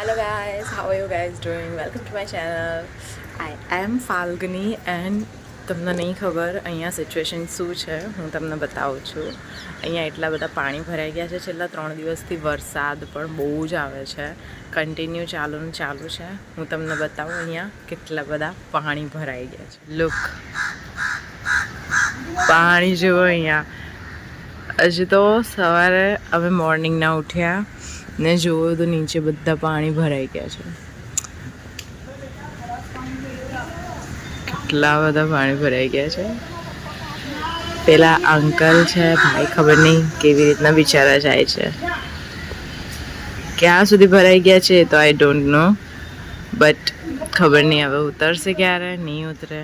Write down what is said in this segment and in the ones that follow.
Hello guys, how are you guys doing? Welcome to my channel. I am Falguni and તમને નહીં ખબર અહીંયા situation શું છે હું તમને બતાવું છું. અહીંયા એટલા બધા પાણી ભરાઈ ગયા છે. છેલ્લા 3 દિવસથી વરસાદ પણ બહુ જ આવે છે. કન્ટિન્યુ ચાલુ છે. હું તમને બતાવું અહીંયા કેટલા બધા પાણી ભરાઈ ગયા છે. લુક, પાણી જુઓ અહીંયા. હજી તો સવારે અમે મોર્નિંગના ઉઠ્યા ને જુઓ તો નીચે બધા પાણી ભરાઈ ગયા છે. કેટલા બધા પાણી ભરાઈ ગયા છે. પેલા અંકલ છે, ભાઈ ખબર નહીં કેવી રીતના બિચારા જાય છે. ક્યાં સુધી ભરાઈ ગયા છે તો આઈ ડોન્ટ નો, બટ ખબર નહીં હવે ઉતરશે ક્યારે, નહીં ઉતરે.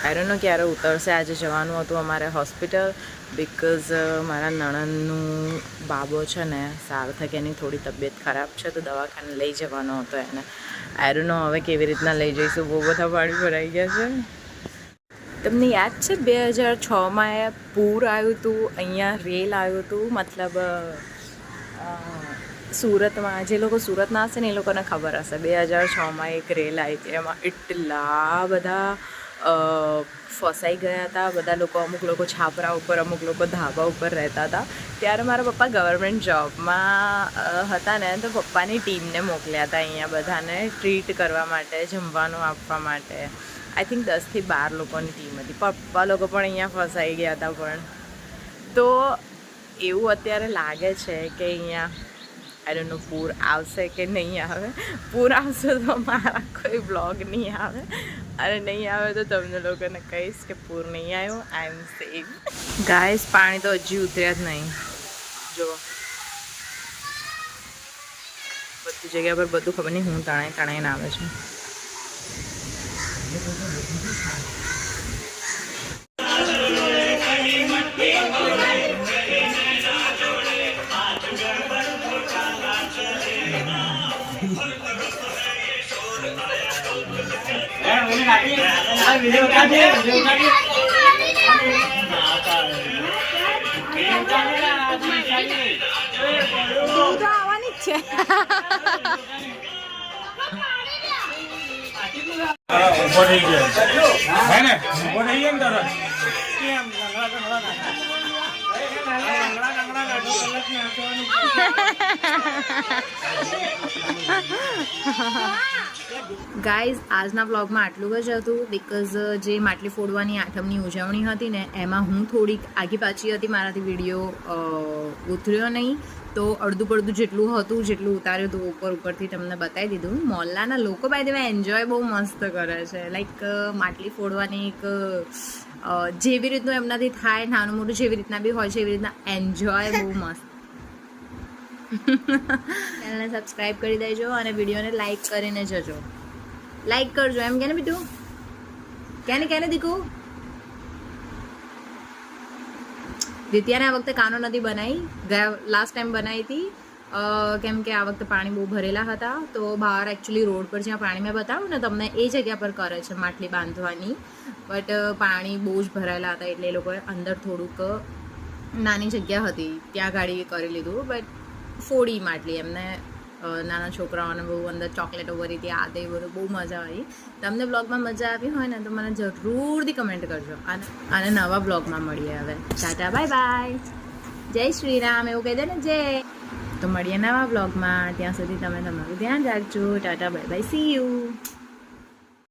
આઈ ડોન્ટ નો ક્યારે ઉતરશે. આજે જવાનું હતું અમારે હોસ્પિટલ, બિકોઝ મારા નણંદનું બાબો છે ને સારું થાય કે એની થોડી તબિયત ખરાબ છે તો દવાખાને લઈ જવાનો હતો એને. આઈ ડોન્ટ નો હવે કેવી રીતના લઈ જઈશું. બહુ બધા પાણી ભરાઈ ગયા છે. તમને યાદ છે 2006માં પૂર આવ્યું હતું, અહીંયા રેલ આવ્યું હતું, મતલબ સુરતમાં. જે લોકો સુરતના હશે ને એ લોકોને ખબર હશે. 2006માં એક રેલ આવી હતી, એમાં એટલા બધા ફસાઈ ગયા હતા બધા લોકો. અમુક લોકો છાપરા ઉપર, અમુક લોકો ધાબા ઉપર રહેતા હતા. ત્યારે મારા પપ્પા ગવર્મેન્ટ જોબમાં હતા ને, તો પપ્પાની ટીમને મોકલ્યા હતા અહીંયા બધાને ટ્રીટ કરવા માટે, જમવાનું આપવા માટે. આઈ થિંક 10 થી 12 લોકોની ટીમ હતી. પપ્પા લોકો પણ અહીંયા ફસાઈ ગયા હતા. પણ તો એવું અત્યારે લાગે છે કે અહીંયા આઈ ડોન્ટ નો પૂર આવશે કે નહીં આવે. પૂર આવશે તો મારા કોઈ બ્લોગ નહીં આવે, અને નહીં આવે તો તમને લોકોને કહીશ કે પૂર નહીં આવ્યો. આઈ એમ સેફ. ગાઈસ, પાણી તો હજી ઉતર્યા જ નહીં. જો બધી જગ્યા પર બધું ખબર નહીં હું તણાઈને આવે છે. આવવાની જ છે. ઉભો થઈ ગયો હે ને, ઉભો થઈ ગયો ને તરત. ગાઈઝ, આજના વ્લોગમાં આટલું જ હતું. બિકોઝ જે માટલી ફોડવાની આઠમની ઉજવણી હતી ને, એમાં હું થોડીક આગી પાછી હતી. મારાથી વિડીયો ઉતર્યો નહીં, તો અડધું પડધું જેટલું હતું જેટલું ઉતાર્યું હતું ઉપરથી તમને બતાવી દીધું. મોહલ્લાના લોકો બાય ધ વે એન્જોય બહુ મસ્ત કરે છે. લાઈક માટલી ફોડવાની એક જેવી રીતનું એમનાથી થાય, નાનું મોટું જેવી રીતના બી હોય છે એવી રીતના એન્જોય બહુ મસ્ત. ચેનલને સબસ્ક્રાઈબ કરી દેજો અને વિડીયોને લાઈક કરીને જજો. લાઈક કરજો એમ કે ને બીજું કેને દીકુ. દિત્યાને આ વખતે કાનો નથી બનાવી, લાસ્ટ ટાઈમ બનાવી હતી કેમ કે આ વખતે પાણી બહુ ભરેલા હતા. તો બહાર એકચ્યુઅલી રોડ પર જ્યાં પાણી મેં બતાવ્યું ને તમને, એ જગ્યા પર કરે છે માટલી બાંધવાની. બટ પાણી બહુ જ ભરાયેલા હતા એટલે એ લોકોએ અંદર થોડુંક નાની જગ્યા હતી ત્યાં ગાડી કરી લીધું. બટ ફોડી માટલી એમને નાના છોકરાઓને બહુ અંદર ચોકલેટો ભરી હતી, આ તે બધું બહુ મજા આવી. તમને બ્લોગમાં મજા આવી હોય ને તો મને જરૂરથી કમેન્ટ કરજો. અને નવા બ્લોગમાં મળીએ હવે. ટાટા બાય બાય, જય શ્રી રામ એવું કહી દે ને, જય. તો મળીએ નવા બ્લોગમાં. ત્યાં સુધી તમે તમારું ધ્યાન રાખજો. Tata bye bye, C you.